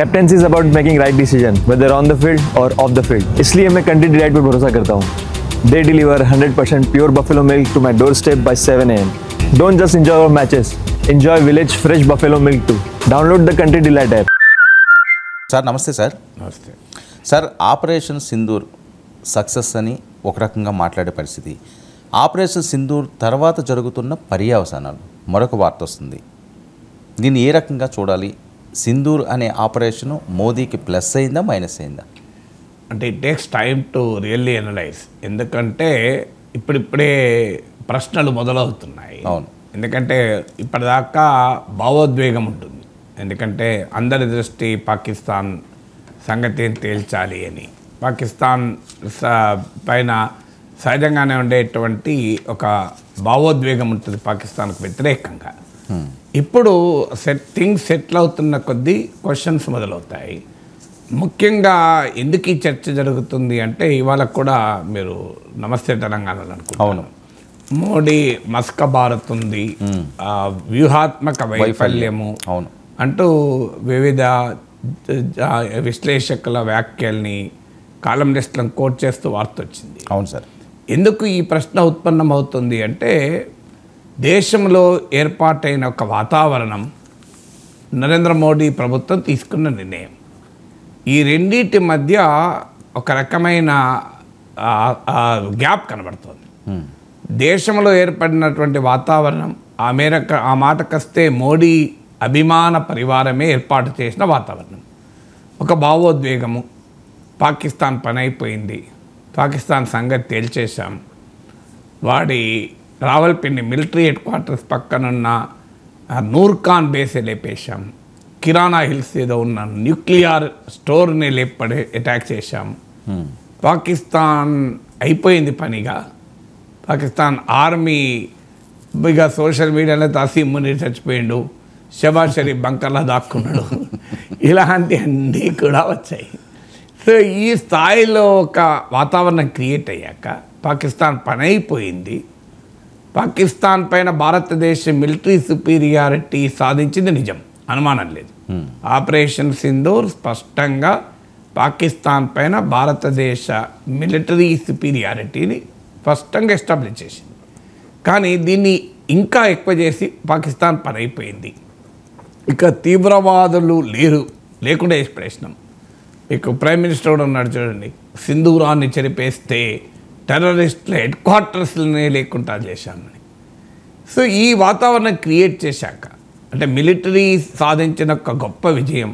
Captaincy is about making right decision whether on the field और of the field, इसलिए मैं country delight पर भरोसा करता हूँ. They deliver 100% pure buffalo milk to my doorstep by 7 a.m. Don't just enjoy our matches, enjoy village fresh buffalo milk too. Download the Country Delight app. Sir నమస్తే sir. నమస్తే sir, operation Sindoor success అని ఒక రకంగా మాట్లాడే పరిస్థితి, operation Sindoor తర్వాత జరుగుతున్న పర్యవసానాలు మరొక వార్త వస్తుంది. దీన్ని ఏ రకంగా చూడాలి? సింధూర్ అనే ఆపరేషను మోదీకి ప్లస్ అయిందా మైనస్ అయిందా? అంటే it takes time to really analyse. ఎందుకంటే ఇప్పుడిప్పుడే ప్రశ్నలు మొదలవుతున్నాయి. అవును. ఎందుకంటే ఇప్పటిదాకా భావోద్వేగం ఉంటుంది. ఎందుకంటే అందరి దృష్టి పాకిస్తాన్ సంగతి తేల్చాలి అని, పాకిస్తాన్ పైన సహజంగానే ఉండేటువంటి ఒక భావోద్వేగం ఉంటుంది పాకిస్తాన్కు వ్యతిరేకంగా. ఇప్పుడు థింగ్స్ సెటిల్ అవుతున్న కొద్దీ క్వశ్చన్స్ మొదలవుతాయి. ముఖ్యంగా ఎందుకు ఈ చర్చ జరుగుతుంది అంటే, ఇవాళ కూడా మీరు నమస్తే తెలంగాణలో అనుకుంటున్నారు. అవును. మోడీ మస్క భారత్ ఉంది, వ్యూహాత్మక వైఫల్యము అవును అంటూ వివిధ విశ్లేషకుల వ్యాఖ్యల్ని కాలమిస్టులను కోట్ చేస్తూ వార్త వచ్చింది. అవును సార్. ఎందుకు ఈ ప్రశ్న ఉత్పన్నమవుతుంది అంటే, దేశంలో ఏర్పాటైన ఒక వాతావరణం, నరేంద్ర మోడీ ప్రభుత్వం తీసుకున్న నిర్ణయం, ఈ రెండింటి మధ్య ఒక రకమైన గ్యాప్ కనబడుతుంది. దేశంలో ఏర్పడినటువంటి వాతావరణం ఆ మాటకొస్తే మోడీ అభిమాన పరివారమే ఏర్పాటు చేసిన వాతావరణం, ఒక భావోద్వేగము, పాకిస్తాన్ పని అయిపోయింది, పాకిస్తాన్ సంగతి తేల్చేశాం, వాడి రావల్పిండి మిలిటరీ హెడ్ క్వార్టర్స్ పక్కనున్న నూర్ఖాన్ బేసే లేపేశాం, కిరాణా హిల్స్ ఏదో ఉన్న న్యూక్లియర్ స్టోర్ని లేపడి అటాక్ చేశాం, పాకిస్తాన్ అయిపోయింది పనిగా, పాకిస్తాన్ ఆర్మీ ఇక సోషల్ మీడియాలో అసీం మునీర్ చచ్చిపోయిండు, షబాజ్ షరీఫ్ బంకర్లా దాక్కున్నాడు, ఇలాంటి అన్నీ కూడా వచ్చాయి. సో ఈ స్థాయిలో ఒక వాతావరణం క్రియేట్ అయ్యాక పాకిస్తాన్ పని అయిపోయింది, పాకిస్తాన్ పైన భారతదేశం మిలిటరీ సుపీరియారిటీ సాధించింది నిజం, అనుమానం లేదు. ఆపరేషన్ సింధూర్ స్పష్టంగా పాకిస్తాన్ పైన భారతదేశ మిలిటరీ సుపీరియారిటీని స్పష్టంగా ఎస్టాబ్లిష్ చేసింది. కానీ దీన్ని ఇంకా ఎక్కువ చేసి పాకిస్తాన్ పని అయిపోయింది, ఇక తీవ్రవాదులు లేకుండా చేసి ప్రశ్నం. మీకు ప్రైమ్ మినిస్టర్ కూడా ఉన్నాడు చూడండి, సింధూరాన్ని చెరిపేస్తే టెర్రరిస్టుల హెడ్ క్వార్టర్స్ని లేకుండా చేశామని. సో ఈ వాతావరణం క్రియేట్ చేశాక, అంటే మిలిటరీ సాధించిన ఒక గొప్ప విజయం,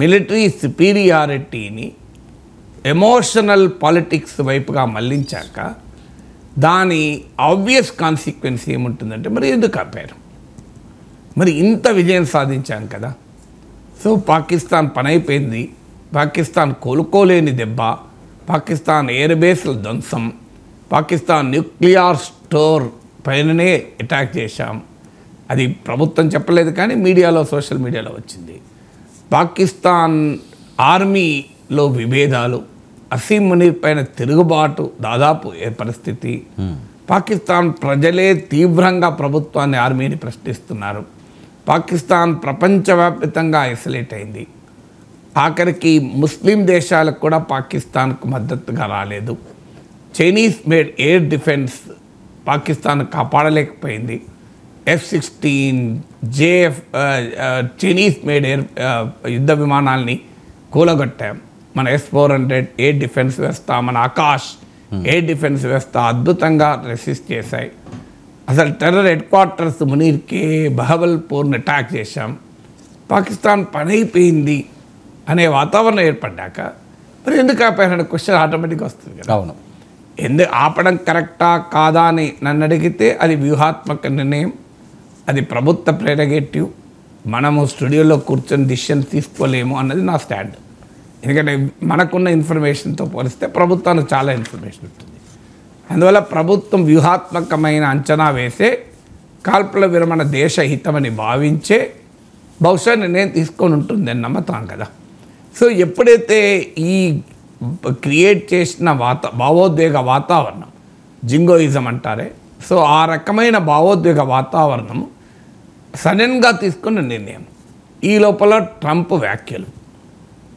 మిలిటరీ సుపీరియారిటీని ఎమోషనల్ పాలిటిక్స్ వైపుగా మళ్లించాక దాని ఆబ్వియస్ కాన్సిక్వెన్స్ ఏముంటుందంటే, మరి ఎందుకు ఆపారు? మరి ఇంత విజయం సాధించాం కదా. సో పాకిస్తాన్ పని అయిపోయింది, పాకిస్తాన్ కోలుకోలేని దెబ్బ, పాకిస్తాన్ ఎయిర్ బేస్ల ధ్వంసం, పాకిస్తాన్ న్యూక్లియర్ స్టోర్ పైననే అటాక్ చేశాం, అది ప్రభుత్వం చెప్పలేదు కానీ మీడియాలో సోషల్ మీడియాలో వచ్చింది. పాకిస్తాన్ ఆర్మీలో విభేదాలు, అసీం మునీర్ పైన తిరుగుబాటు దాదాపు ఏ పరిస్థితి, పాకిస్తాన్ ప్రజలే తీవ్రంగా ప్రభుత్వాన్ని ఆర్మీని ప్రశ్నిస్తున్నారు, పాకిస్తాన్ ప్రపంచవ్యాప్తంగా ఐసోలేట్ అయింది, ఆఖరికి ముస్లిం దేశాలకు కూడా పాకిస్తాన్కు మద్దతుగా రాలేదు, Chinese made air defence Pakistan కాపాడలేకపోయింది, F-16 JF చైనీస్ మేడ్ యుద్ధ విమానాల్ని కూలగొట్టాం, మన S-400 ఎయిర్ డిఫెన్స్ వ్యవస్థ, మన ఆకాష్ ఎయిర్ డిఫెన్స్ వ్యవస్థ అద్భుతంగా రెసిస్ట్ చేశాయి. అసలు టెర్రర్ హెడ్ క్వార్టర్స్ మునీర్కే బహవల్పూర్ని అటాక్ చేశాం. పాకిస్తాన్ పని అయిపోయింది అనే వాతావరణం ఏర్పడ్డాక మరి ఎందుకు ఆపారనే క్వశ్చన్ ఆటోమేటిక్గా వస్తుంది కదా. అవును. ఎందుకు ఆపడం కరెక్టా కాదా అని నన్ను అడిగితే అది వ్యూహాత్మక నిర్ణయం, అది ప్రభుత్వ ప్రెరగేటివ్, మనము స్టూడియోలో కూర్చొని డిసిషన్ తీసుకోలేము అన్నది నా స్టాండ్. ఎందుకంటే మనకున్న ఇన్ఫర్మేషన్తో పోలిస్తే ప్రభుత్వానికి చాలా ఇన్ఫర్మేషన్ ఉంటుంది. అందువల్ల ప్రభుత్వం వ్యూహాత్మకమైన అంచనా వేసే కాల్పుల విరమణ దేశ హితమని భావించే బహుశా నిర్ణయం తీసుకొని ఉంటుంది అని నమ్మతాం కదా. సో ఎప్పుడైతే ఈ క్రియేట్ చేసిన భావోద్వేగ వాతావరణం, జింగోయిజం అంటారే, సో ఆ రకమైన భావోద్వేగ వాతావరణం సడన్గా తీసుకున్న నిర్ణయం, ఈ లోపల ట్రంప్ వ్యాఖ్యలు,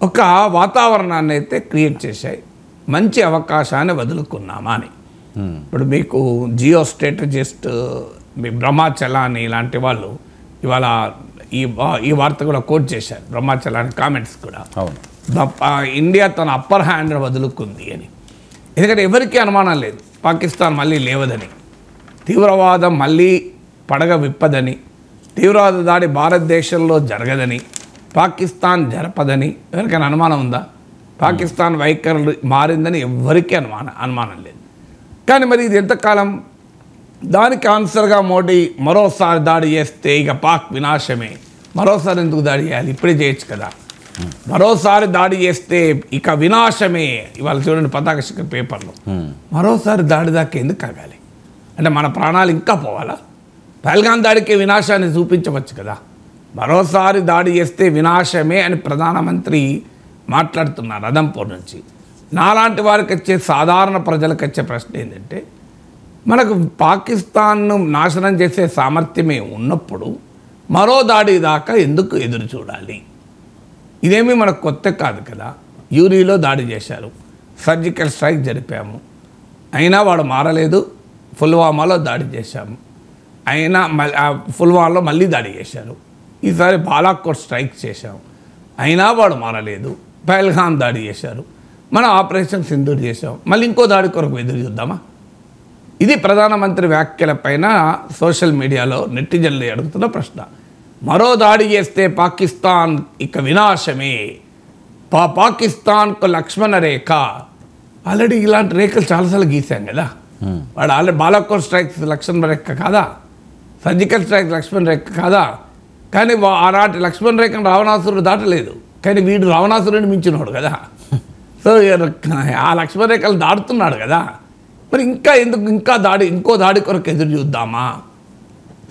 ఒక వాతావరణాన్ని అయితే క్రియేట్ చేశాయి. మంచి అవకాశాన్ని వదులుకున్నామా అని. ఇప్పుడు మీకు జియో స్ట్రాటజిస్ట్ మీ బ్రహ్మచలాని ఇలాంటి వాళ్ళు ఇవాళ ఈ వార్త కూడా కోట్ చేశారు. బ్రహ్మచలాని కామెంట్స్ కూడా ఇండియా తన అప్పర్ హ్యాండ్ వదులుకుంది అని. ఎందుకంటే ఎవరికీ అనుమానం లేదు పాకిస్తాన్ మళ్ళీ లేవదని, తీవ్రవాదం మళ్ళీ పడగ విప్పదని, తీవ్రవాద దాడి భారతదేశంలో జరగదని, పాకిస్తాన్ జరపదని ఎవరికైనా అనుమానం ఉందా? పాకిస్తాన్ వైఖరులు మారిందని ఎవరికీ అనుమానం లేదు. కానీ మరి ఇది ఎంతకాలం? దానికి ఆన్సర్గా మోడీ మరోసారి దాడి చేస్తే ఇక పాక్ వినాశమే. మరోసారి ఎందుకు దాడి చేయాలి? ఇప్పుడే చేయొచ్చు కదా. మరోసారి దాడి చేస్తే ఇక వినాశమే. ఇవాళ చూడండి పతాక శిఖర్ పేపర్లో మరోసారి దాడి దాకా ఎందుకు ఆగాలి? అంటే మన ప్రాణాలు ఇంకా పోవాలా? పహల్గాం దాడికి వినాశాన్ని చూపించవచ్చు కదా. మరోసారి దాడి చేస్తే వినాశమే అని ప్రధానమంత్రి మాట్లాడుతున్నారు అదంపూర్ నుంచి. నాలాంటి వారికి వచ్చే సాధారణ ప్రజలకు వచ్చే ప్రశ్న ఏంటంటే, మనకు పాకిస్తాన్ను నాశనం చేసే సామర్థ్యమే ఉన్నప్పుడు మరో దాడి దాకా ఎందుకు ఎదురు చూడాలి? ఇదేమీ మనకు కొత్త కాదు కదా. యూరిలో దాడి చేశారు, సర్జికల్ స్ట్రైక్ జరిపాము, అయినా వాడు మారలేదు. పుల్వామాలో దాడి చేశాము, అయినా పుల్వామాలో మళ్ళీ దాడి చేశారు. ఈసారి బాలాకోట్ స్ట్రైక్ చేశాము, అయినా వాడు మారలేదు. పహల్గాం దాడి చేశారు, మనం ఆపరేషన్ సింధూర్ చేశాం, మళ్ళీ ఇంకో దాడి కొరకు ఎదురు చూద్దామా? ఇది ప్రధానమంత్రి వ్యాఖ్యలపైన సోషల్ మీడియాలో నెటిజన్లు అడుగుతున్న ప్రశ్న. మరో దాడి చేస్తే పాకిస్తాన్ ఇక వినాశమే. పాకిస్తాన్కు లక్ష్మణ రేఖ. ఆల్రెడీ ఇలాంటి రేఖలు చాలాసార్లు గీసాం కదా. వాడు ఆల్రెడీ బాలాకోట్ స్ట్రైక్ లక్ష్మణ రేఖ కాదా? సర్జికల్ స్ట్రైక్ లక్ష్మణ రేఖ కాదా? కానీ ఆనాటి లక్ష్మణ రేఖను రావణాసురుడు దాటలేదు. కానీ వీడు రావణాసురుడిని మించినోడు కదా. సో ఆ లక్ష్మణ రేఖలు దాటుతున్నాడు కదా. మరి ఇంకా ఎందుకు ఇంకో దాడి కొరకు ఎదురు చూద్దామా?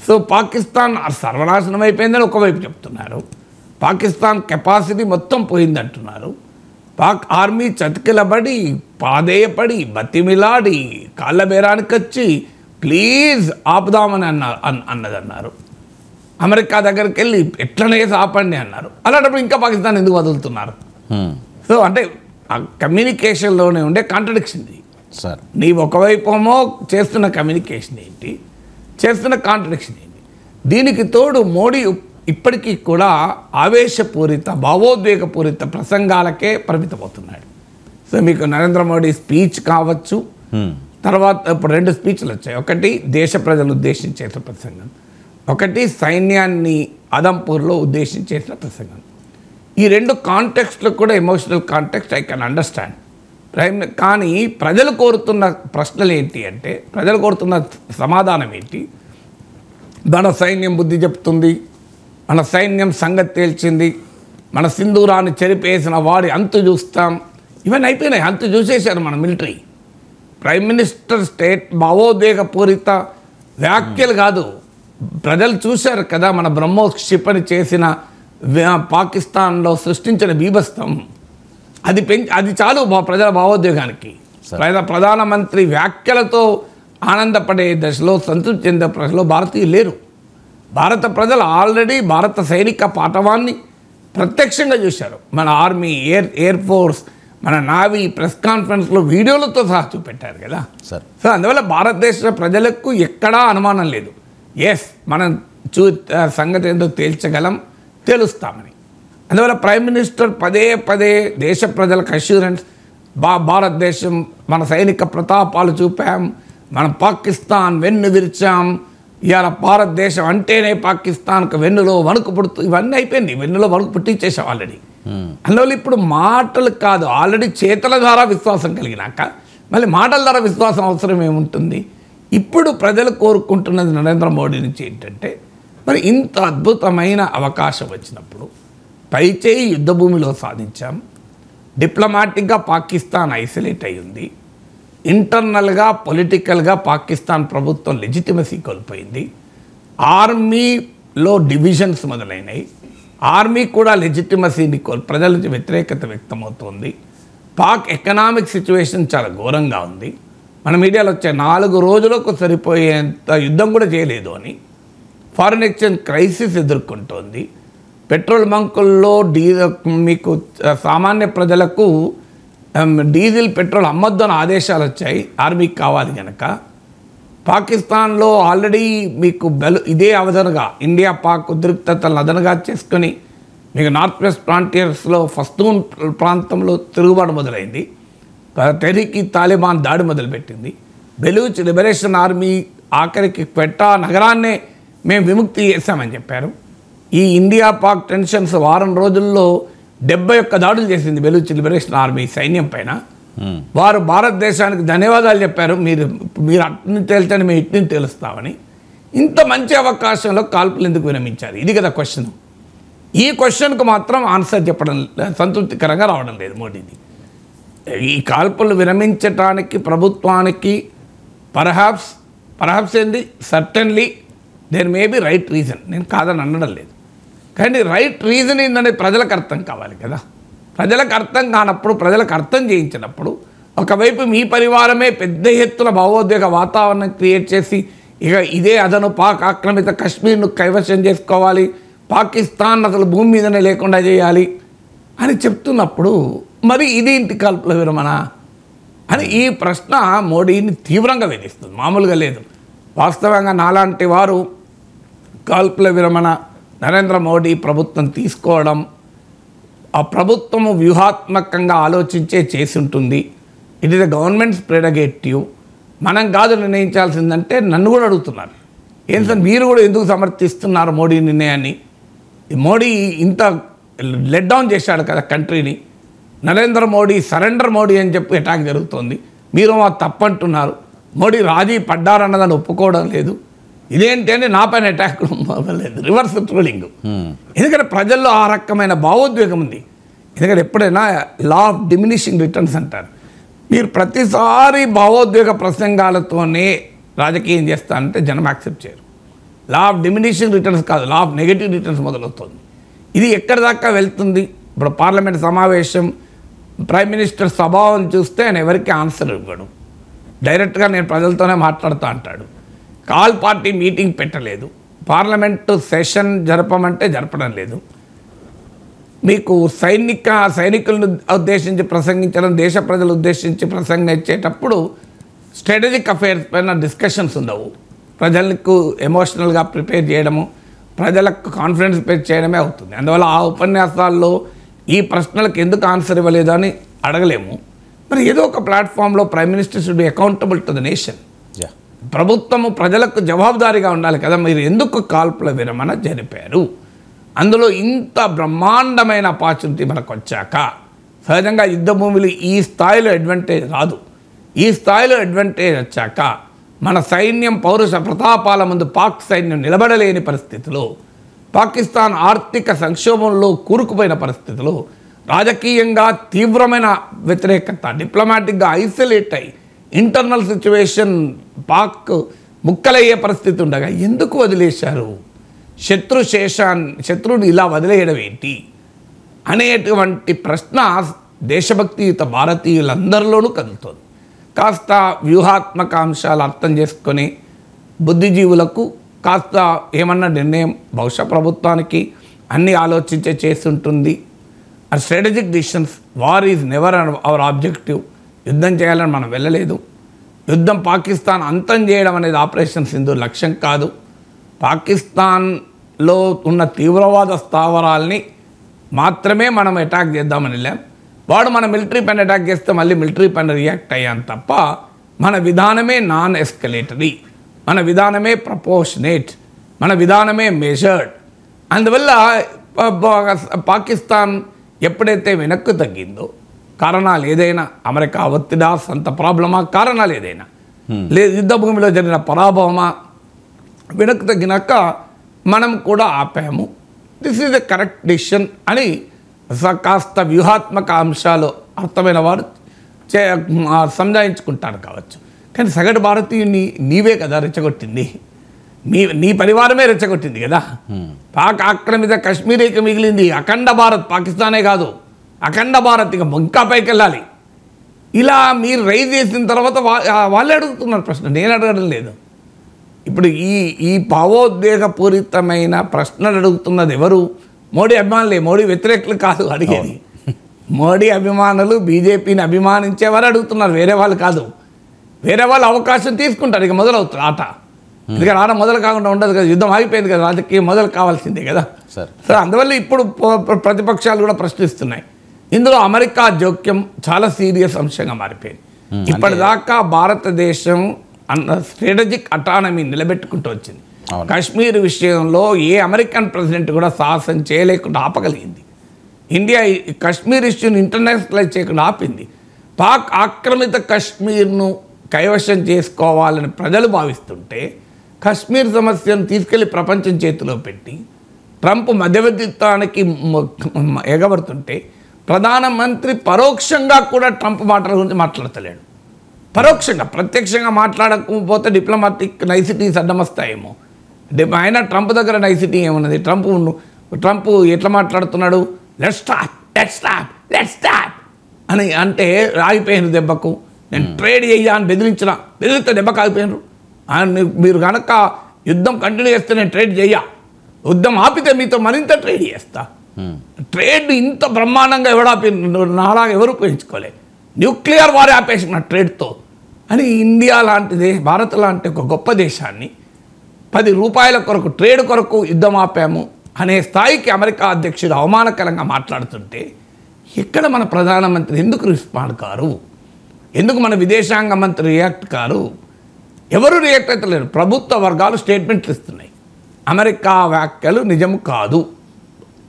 సో పాకిస్తాన్ సర్వనాశనం అయిపోయిందని ఒకవైపు చెప్తున్నారు, పాకిస్తాన్ కెపాసిటీ మొత్తం పోయిందంటున్నారు. పాక్ ఆర్మీ చతికిలబడి పాదేయపడి బతిమిలాడి కాళ్ళ బేరానికి వచ్చి ప్లీజ్ ఆపుదామని అన్నదన్నారు. అమెరికా దగ్గరికి వెళ్ళి ఎట్లనే ఆపండి అన్నారు. అలాంటప్పుడు ఇంకా పాకిస్తాన్ ఎందుకు వదులుతున్నారు? సో అంటే ఆ కమ్యూనికేషన్లోనే ఉండే కాంట్రడిక్షన్ ఇది సార్. నీ ఒకవైపేమో చేస్తున్న కమ్యూనికేషన్ ఏంటి, చేస్తున్న కాంట్రడిక్షన్ ఏంటి? దీనికి తోడు మోడీ ఇప్పటికీ కూడా ఆవేశపూరిత భావోద్వేగపూరిత ప్రసంగాలకే పరిమితమవుతున్నాడు. సో మీకు నరేంద్ర మోడీ స్పీచ్ కావచ్చు, తర్వాత ఇప్పుడు 2 స్పీచ్లు వచ్చాయి. ఒకటి దేశ ప్రజలు ఉద్దేశించేసిన ప్రసంగం, ఒకటి సైన్యాన్ని అదంపూర్లో ఉద్దేశించేసిన ప్రసంగం. ఈ 2 కాంటెక్స్ట్లో కూడా emotional context I can understand. కానీ ప్రజలు కోరుతున్న ప్రశ్నలు ఏంటి అంటే, ప్రజలు కోరుతున్న సమాధానం ఏంటి? మన సైన్యం బుద్ధి చెప్తుంది, మన సైన్యం సంగతి తేల్చింది, మన సింధూరాన్ని చెరిపేసిన వాడి అంతు చూస్తాం. ఇవన్నీ అయిపోయినాయి, అంతు చూసేశారు మన మిలిటరీ. ప్రైమ్ మినిస్టర్ స్టేట్ భావోద్వేగపూరిత వ్యాఖ్యలు కాదు, ప్రజలు చూశారు కదా మన బ్రహ్మోస్ క్షిపణి చేసిన పాకిస్తాన్లో సృష్టించిన బీభత్సం. అది చాలు ప్రజల భావోద్వేగానికి. ప్రధానమంత్రి వ్యాఖ్యలతో ఆనందపడే దశలో, సంతృప్తి చెందే ప్రజలు భారతీయులు లేరు. భారత ప్రజలు ఆల్రెడీ భారత సైనిక పాఠవాన్ని ప్రత్యక్షంగా చూశారు. మన ఆర్మీ, ఎయిర్ ఫోర్స్, మన నావీ ప్రెస్ కాన్ఫరెన్స్లో వీడియోలతో సహా చూపెట్టారు కదా సార్. సో అందువల్ల భారతదేశ ప్రజలకు ఎక్కడా అనుమానం లేదు. ఎస్, మనం సంగతి ఏందో తేల్చగలం, తెలుస్తామని. అందువల్ల ప్రైమ్ మినిస్టర్ పదే దేశ ప్రజలకు అష్యూరెన్స్, భారతదేశం మన సైనిక ప్రతాపాలు చూపాం, మనం పాకిస్తాన్ వెన్ను విరిచాం, ఇవాళ భారతదేశం అంటేనే పాకిస్తాన్కు వెన్నులో వణుకు పుడుతూ, ఇవన్నీ అయిపోయింది, వెన్నులో వణుకు పుట్టించేసాం ఆల్రెడీ. అందువల్ల ఇప్పుడు మాటలు కాదు, ఆల్రెడీ చేతల ద్వారా విశ్వాసం కలిగినాక మళ్ళీ మాటల ద్వారా విశ్వాసం అవసరం ఏముంటుంది? ఇప్పుడు ప్రజలు కోరుకుంటున్నది నరేంద్ర మోడీ నుంచి ఏంటంటే, మరి ఇంత అద్భుతమైన అవకాశం వచ్చినప్పుడు పైచేయి యుద్ధభూమిలో సాధించాం, డిప్లొమాటిక్గా పాకిస్తాన్ ఐసోలేట్ అయి ఉంది, ఇంటర్నల్గా పొలిటికల్గా పాకిస్తాన్ ప్రభుత్వం లెజిటిమసీ కోల్పోయింది, ఆర్మీలో డివిజన్స్ మొదలైనవి, ఆర్మీ కూడా లెజిటిమసీని ప్రజల నుంచి వ్యతిరేకత వ్యక్తమవుతోంది, పాక్ ఎకనామిక్ సిచ్యువేషన్ చాలా ఘోరంగా ఉంది, మన మీడియాలో వచ్చే 4 రోజులకు సరిపోయేంత యుద్ధం కూడా చేయలేదు అని, ఫారిన్ ఎక్స్చేంజ్ క్రైసిస్ ఎదుర్కొంటోంది, పెట్రోల్ బంకుల్లో మీకు సామాన్య ప్రజలకు డీజిల్ పెట్రోల్ అమ్మొద్దు అని ఆదేశాలు వచ్చాయి, ఆర్మీకి కావాలి కనుక. పాకిస్తాన్లో ఆల్రెడీ మీకు ఇదే అవధనగా ఇండియా పాక్ ఉద్రిక్తతలను అదనగా చేసుకొని మీకు నార్త్ వెస్ట్ ఫ్రాంటియర్స్లో ఫస్తూన్ ప్రాంతంలో తిరుగుబాటు మొదలైంది. తెహ్రీక్ తాలిబాన్ దాడి మొదలుపెట్టింది. బెలూచ్ లిబరేషన్ ఆర్మీ ఆఖరికి క్వెట్టా నగరాన్నే మేము విముక్తి చేశామని చెప్పారు. ఈ ఇండియా పాక్ టెన్షన్స్ వారం రోజుల్లో 71 దాడులు చేసింది బెలూచ్ లిబరేషన్ ఆర్మీ సైన్యం పైన. వారు భారతదేశానికి ధన్యవాదాలు చెప్పారు, మీరు అటు నుంచి తేల్చని మేము ఇటు నుంచి తెలుస్తామని. ఇంత మంచి అవకాశంలో కాల్పులు ఎందుకు విరమించారు? ఇది కదా క్వశ్చన్. ఈ క్వశ్చన్కు మాత్రం ఆన్సర్ చెప్పడం సంతృప్తికరంగా రావడం లేదు మోడీది. ఈ కాల్పులు విరమించటానికి ప్రభుత్వానికి పర్హాప్స్ ఏంది, certainly there may be right reason, నేను కాదని అనడం లేదు. కానీ రైట్ రీజన్ ఏంటనేది ప్రజలకు అర్థం కావాలి కదా. ప్రజలకు అర్థం కానప్పుడు, ప్రజలకు అర్థం చేయించినప్పుడు, ఒకవైపు మీ పరివారమే పెద్ద ఎత్తున భావోద్వేగ వాతావరణం క్రియేట్ చేసి ఇక ఇదే అదను పాక్ ఆక్రమిత కశ్మీర్ను కైవశం చేసుకోవాలి, పాకిస్తాన్ అసలు భూమి మీదనే లేకుండా చేయాలి అని చెప్తున్నప్పుడు మరి ఇది ఇంటి కాల్పుల విరమణ అని ఈ ప్రశ్న మోడీని తీవ్రంగా వేధిస్తుంది, మామూలుగా లేదు. వాస్తవంగా నాలాంటి వారు కాల్పుల విరమణ నరేంద్ర మోడీ ప్రభుత్వం తీసుకోవడం, ఆ ప్రభుత్వము వ్యూహాత్మకంగా ఆలోచించే చేసి ఉంటుంది. It is the governments prerogative, మనం కాదు నిర్ణయించాల్సిందంటే నన్ను కూడా అడుగుతున్నారు, ఏం సార్ మీరు కూడా ఎందుకు సమర్థిస్తున్నారు మోడీ నిర్ణయాన్ని? మోడీ ఇంత లెట్ డౌన్ చేశాడు కదా కంట్రీని. నరేంద్ర మోడీ సరెండర్ మోడీ అని చెప్పి అటాక్ జరుగుతోంది, మీరు మా తప్పంటున్నారు. మోడీ రాజీ పడ్డారన్నదాన్ని ఒప్పుకోవడం లేదు. ఇదేంటి అని నా పైన అటాక్ లేదు, రివర్స్ ట్రోలింగ్. ఎందుకంటే ప్రజల్లో ఆ రకమైన భావోద్వేగం ఉంది. ఎందుకంటే ఎప్పుడైనా లా ఆఫ్ డిమినిషింగ్ రిటర్న్స్ అంటారు. మీరు ప్రతిసారి భావోద్వేగ ప్రసంగాలతోనే రాజకీయం చేస్తారంటే జనం యాక్సెప్ట్ చేయరు. లా ఆఫ్ డిమినిషింగ్ రిటర్న్స్ కాదు, లా ఆఫ్ నెగటివ్ రిటర్న్స్ మొదలవుతుంది. ఇది ఎక్కడి దాకా వెళ్తుంది? ఇప్పుడు పార్లమెంట్ సమావేశం, ప్రైమ్ మినిస్టర్ స్వభావం చూస్తే ఆయన ఎవరికి ఆన్సర్ ఇవ్వడు, డైరెక్ట్గా నేను ప్రజలతోనే మాట్లాడుతూ అంటాడు. ఆల్ పార్టీ మీటింగ్ పెట్టలేదు, పార్లమెంటు సెషన్ జరపమంటే జరపడం లేదు. మీకు సైనికులను ఉద్దేశించి ప్రసంగించడం, దేశ ప్రజలు ఉద్దేశించి ప్రసంగించేటప్పుడు స్ట్రాటజిక్ అఫైర్స్ పైన డిస్కషన్స్ ఉండవు. ప్రజలకు ఎమోషనల్గా ప్రిపేర్ చేయడము, ప్రజలకు కాన్ఫిడెన్స్ ప్రిపేర్ చేయడమే అవుతుంది. అందువల్ల ఆ ఉపన్యాసాల్లో ఈ ప్రశ్నలకు ఎందుకు ఆన్సర్ ఇవ్వలేదు అని అడగలేము. మరి ఏదో ఒక ప్లాట్ఫామ్లో prime minister should be accountable to the nation. ప్రభుత్వము ప్రజలకు జవాబుదారీగా ఉండాలి కదా. మీరు ఎందుకు కాల్పుల విరమణ జరిపారు? అందులో ఇంత బ్రహ్మాండమైన ఆపర్చునిటీ మనకు వచ్చాక సహజంగా యుద్ధ భూమిలో ఈ స్థాయిలో అడ్వాంటేజ్ రాదు. ఈ స్థాయిలో అడ్వాంటేజ్ వచ్చాక మన సైన్యం పౌరుష ప్రతాపాల ముందు పాక్ సైన్యం నిలబడలేని పరిస్థితిలో, పాకిస్తాన్ ఆర్థిక సంక్షోభంలో కూరుకుపోయిన పరిస్థితిలో, రాజకీయంగా తీవ్రమైన వ్యతిరేకత, డిప్లొమాటిక్గా ఐసోలేట్ అయ్యి ఇంటర్నల్ సిచ్యువేషన్ పాక్ ముక్కలయ్యే పరిస్థితి ఉండగా ఎందుకు వదిలేశారు? శత్రువుని ఇలా వదిలేయడం ఏంటి అనేటువంటి ప్రశ్న దేశభక్తియుత భారతీయులందరిలోనూ కదులుతోంది. కాస్త వ్యూహాత్మక అంశాలు అర్థం చేసుకొని బుద్ధిజీవులకు కాస్త ఏమన్నా నిర్ణయం బహుశా ప్రభుత్వానికి అన్నీ ఆలోచించే చేస్తుంటుంది. ఆ strategic decisions, war is never hour objective. యుద్ధం చేయాలని మనం వెళ్ళలేదు. యుద్ధం పాకిస్తాన్ అంతం చేయడం అనేది ఆపరేషన్ సింధూర్ లక్ష్యం కాదు. పాకిస్తాన్లో ఉన్న తీవ్రవాద స్థావరాల్ని మాత్రమే మనం అటాక్ చేద్దామని వెళ్ళాం. వాడు మన మిలిటరీ పైన అటాక్ చేస్తే మళ్ళీ మిలిటరీ పైన రియాక్ట్ అయ్యాం తప్ప మన విధానమే నాన్ ఎస్కలేటరీ, మన విధానమే ప్రపోర్షనేట్, మన విధానమే మెజర్డ్. అందువల్ల పాకిస్తాన్ ఎప్పుడైతే వెనక్కు తగ్గిందో, కారణాలు ఏదైనా అమెరికా ఒత్తిడా, సొంత ప్రాబ్లమా, కారణాలు ఏదైనా లేదు, యుద్ధ భూమిలో జరిగిన పరాభవమా, వెనక్కు తగ్గినాక మనం కూడా ఆపాము. This is a correct decision అని కాస్త వ్యూహాత్మక అంశాలు అర్థమైన వారు సంజాయించుకుంటారు కావచ్చు. కానీ సగటు భారతీయుని నీవే కదా రెచ్చగొట్టింది, నీ పరివారమే రెచ్చగొట్టింది కదా. పాక్ ఆక్రమిత కశ్మీరీకి మిగిలింది అఖండ భారత్, పాకిస్తానే కాదు అఖండ భారత్. ఇక ఇంకా పైకి వెళ్ళాలి. ఇలా మీరు రైజ్ చేసిన తర్వాత వాళ్ళే అడుగుతున్నారు ప్రశ్న, నేను అడగడం లేదు. ఇప్పుడు ఈ భావోద్వేగపూరితమైన ప్రశ్నలు అడుగుతున్నది ఎవరు? మోడీ అభిమానులే, మోడీ వ్యతిరేకులు కాదు అడిగేది. మోడీ అభిమానులు బీజేపీని అభిమానించేవారు అడుగుతున్నారు, వేరే వాళ్ళు కాదు. వేరే వాళ్ళు అవకాశం తీసుకుంటారు, ఇక మొదలవుతుంది ఆట. ఎందుకంటే ఆట మొదలు కాకుండా ఉండదు కదా, యుద్ధం ఆగిపోయింది కదా, రాజకీయం మొదలు కావాల్సిందే కదా. సో అందువల్ల ఇప్పుడు ప్రతిపక్షాలు కూడా ప్రశ్నిస్తున్నాయి. ఇందులో అమెరికా జోక్యం చాలా సీరియస్ అంశంగా మారిపోయింది. ఇప్పటిదాకా భారతదేశం స్ట్రాటజిక్ అటానమీ నిలబెట్టుకుంటూ వచ్చింది. కాశ్మీర్ విషయంలో ఏ అమెరికన్ ప్రెసిడెంట్ కూడా సాహసం చేయలేకుండా ఆపగలిగింది. ఇండియా కాశ్మీర్ ఇష్యూని ఇంటర్నేషనలైజ్ చేయకుండా ఆపింది. పాక్ ఆక్రమిత కాశ్మీర్ను కైవశం చేసుకోవాలని ప్రజలు భావిస్తుంటే కాశ్మీర్ సమస్యను తీసుకెళ్లి ప్రపంచం చేతిలో పెట్టి ట్రంప్ మధ్యవర్తిత్వానికి ఎగబడుతుంటే ప్రధానమంత్రి పరోక్షంగా కూడా ట్రంప్ మాటల గురించి మాట్లాడతలేడు. పరోక్షంగా, ప్రత్యక్షంగా మాట్లాడకపోతే డిప్లొమాటిక్ నైసిటీస్ అడ్డమస్తాయేమో. ఆయన ట్రంప్ దగ్గర నైసిటీ ఏమున్నది? ట్రంప్ ఎట్లా మాట్లాడుతున్నాడు? లెట్స్ స్టాప్ అని అంటే ఆగిపోయినారు దెబ్బకు. నేను ట్రేడ్ చెయ్యా అని బెదిరిస్తే దెబ్బకు ఆగిపోయినారు. మీరు కనుక యుద్ధం కంటిన్యూ చేస్తే నేను ట్రేడ్ చెయ్యా, యుద్ధం ఆపితే మీతో మరింత ట్రేడ్ చేస్తా. ట్రేడ్ ఇంత బ్రహ్మాండంగా నాలాగా ఎవరు ఉపయోగించుకోలే, న్యూక్లియర్ వారే ఆపేసిన ట్రేడ్తో అని. ఇండియా లాంటి భారత్ లాంటి ఒక గొప్ప దేశాన్ని 10 రూపాయల కొరకు ట్రేడ్ కొరకు యుద్ధం ఆపాము అనే స్థాయికి అమెరికా అధ్యక్షుడు అవమానకరంగా మాట్లాడుతుంటే ఎక్కడ మన ప్రధానమంత్రి ఎందుకు రెస్పాండ్ కారు? ఎందుకు మన విదేశాంగ మంత్రి రియాక్ట్ కారు? ఎవరు రియాక్ట్ అయితే లేరు. ప్రభుత్వ వర్గాలు స్టేట్మెంట్లు ఇస్తున్నాయి. అమెరికా వ్యాఖ్యలు నిజం కాదు,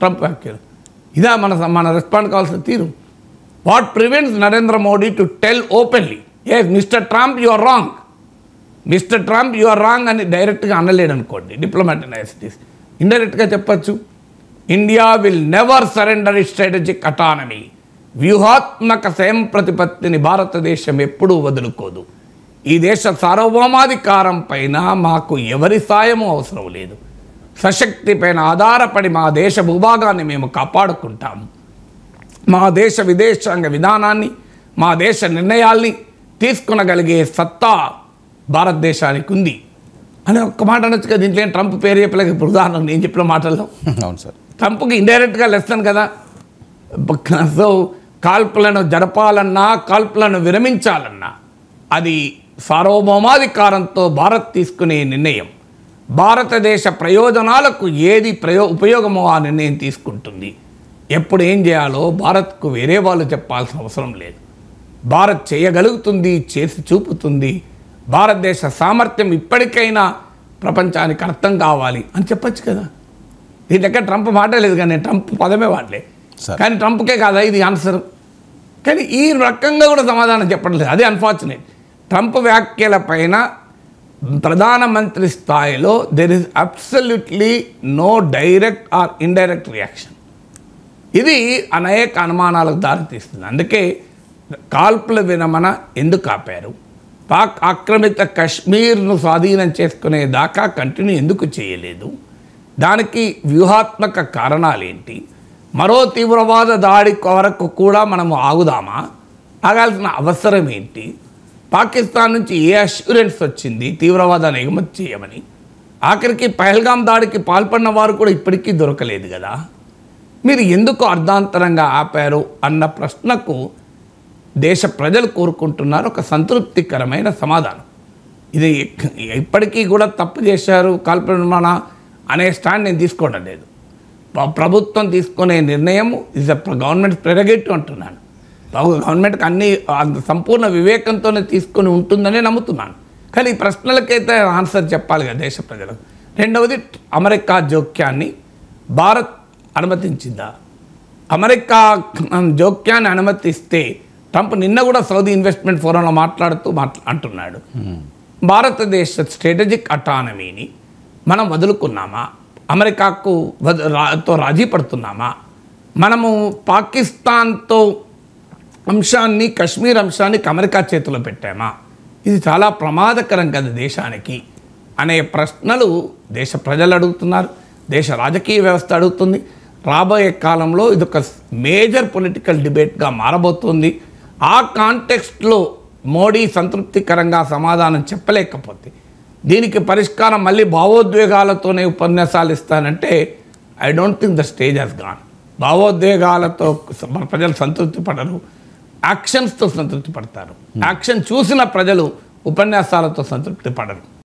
ట్రంప్ వ్యాఖ్యలు. ఇదా మన రెస్పాండ్ కావాల్సిన తీరు? What prevents Narendra Modi to tell openly, yes mister Trump you are wrong, mister Trump you are wrong అని డైరెక్ట్గా అనలేడు అనుకోండి, డిప్లొమాటిక్ నైసిటీస్. ఇండైరెక్ట్గా చెప్పచ్చు, India will never surrender it strategic autonomy, వ్యూహాత్మక స్వయం ప్రతిపత్తిని భారతదేశం ఎప్పుడూ వదులుకోదు. ఈ దేశ సార్వభౌమాధికారం పైన మాకు ఎవరి సాయము అవసరం లేదు. సశక్తి పైన ఆధారపడి మా దేశ భూభాగాన్ని మేము కాపాడుకుంటాము. మా దేశ విదేశాంగ విధానాన్ని, మా దేశ నిర్ణయాల్ని తీసుకునగలిగే సత్తా భారతదేశానికి ఉంది అని ఒక్క మాట అనొచ్చు కదా. దీంట్లో ట్రంప్ పేరు చెప్పలేక ఇప్పుడు ఉదాహరణ నేను చెప్పిన మాటల్లో అవును సార్, ట్రంప్కి ఇండైరెక్ట్గా లెసన్ కదా. సో కాల్పులను జరపాలన్నా, కాల్పులను విరమించాలన్నా అది సార్వభౌమాధికారంతో భారత్ తీసుకునే నిర్ణయం. భారతదేశ ప్రయోజనాలకు ఏది ఉపయోగమో ఆ నిర్ణయం తీసుకుంటుంది. ఎప్పుడు ఏం చేయాలో భారత్కు వేరే వాళ్ళు చెప్పాల్సిన అవసరం లేదు. భారత్ చేయగలుగుతుంది, చేసి చూపుతుంది. భారతదేశ సామర్థ్యం ఇప్పటికైనా ప్రపంచానికి అర్థం కావాలి అని చెప్పచ్చు కదా. దీని దగ్గర ట్రంప్ మాట్లాడలేదు, కానీ ట్రంప్ పదమే వాడలే. కానీ ట్రంప్కే కాదా ఇది ఆన్సర్? కానీ ఈ రకంగా కూడా సమాధానం చెప్పడం లేదు. అదే అన్ఫార్చునేట్. ట్రంప్ వ్యాఖ్యల పైన ప్రధానమంత్రి స్థాయిలో there is absolutely no direct or indirect reaction. ఇది అనేక అనుమానాలకు దారితీస్తుంది. అందుకే కాల్పుల విరమణ ఎందుకు ఆపారు? పాక్ ఆక్రమిత కశ్మీర్ను స్వాధీనం చేసుకునే దాకా కంటిన్యూ ఎందుకు చేయలేదు? దానికి వ్యూహాత్మక కారణాలేంటి? మరో తీవ్రవాద దాడి వరకు కూడా మనము ఆగుదామా? ఆగాల్సిన అవసరం ఏంటి? పాకిస్తాన్ నుంచి ఏ అష్యూరెన్స్ వచ్చింది తీవ్రవాదాన్ని ఎగుమతి చేయమని? ఆఖరికి పహల్గాం దాడికి పాల్పడిన వారు కూడా ఇప్పటికీ దొరకలేదు కదా. మీరు ఎందుకు అర్ధాంతరంగా ఆపారు అన్న ప్రశ్నకు దేశ ప్రజలు కోరుకుంటున్నారు ఒక సంతృప్తికరమైన సమాధానం. ఇది ఇప్పటికీ కూడా తప్పు చేశారు కాల్పుల అనే స్టాండ్ నేను తీసుకోవడం లేదు. ప్రభుత్వం తీసుకునే నిర్ణయం ఇస్ గవర్నమెంట్ ప్రెరగేటివ్ అంటున్నాను. గవర్నమెంట్కి అన్ని సంపూర్ణ వివేకంతోనే తీసుకొని ఉంటుందనే నమ్ముతున్నాను. కానీ ఈ ప్రశ్నలకైతే ఆన్సర్ చెప్పాలి కదా దేశ ప్రజలకు. రెండవది, అమెరికా జోక్యాన్ని భారత్ అనుమతించిందా? అమెరికా జోక్యాన్ని అనుమతిస్తే ట్రంప్ నిన్న కూడా సౌదీ ఇన్వెస్ట్మెంట్ ఫోరంలో అంటున్నాడు, భారతదేశ స్ట్రాటజిక్ అటానమీని మనం వదులుకున్నామా? అమెరికాకు రాజీ పడుతున్నామా? మనము పాకిస్తాన్తో అంశాన్ని, కశ్మీర్ అంశాన్ని అమెరికా చేతిలో పెట్టామా? ఇది చాలా ప్రమాదకరం కదా దేశానికి అనే ప్రశ్నలు దేశ ప్రజలు అడుగుతున్నారు, దేశ రాజకీయ వ్యవస్థ అడుగుతుంది. రాబోయే కాలంలో ఇదొక మేజర్ పొలిటికల్ డిబేట్గా మారబోతుంది. ఆ కాంటెక్స్ట్లో మోడీ సంతృప్తికరంగా సమాధానం చెప్పలేకపోతే, దీనికి పరిష్కారం మళ్ళీ భావోద్వేగాలతోనే ఉపన్యాసాలు ఇస్తానంటే I don't think the stage has gone. భావోద్వేగాలతో ప్రజలు సంతృప్తి పడరు, యాక్షన్స్తో సంతృప్తి పడతారు. యాక్షన్ చూసిన ప్రజలు ఉపన్యాసాలతో సంతృప్తి పడరు.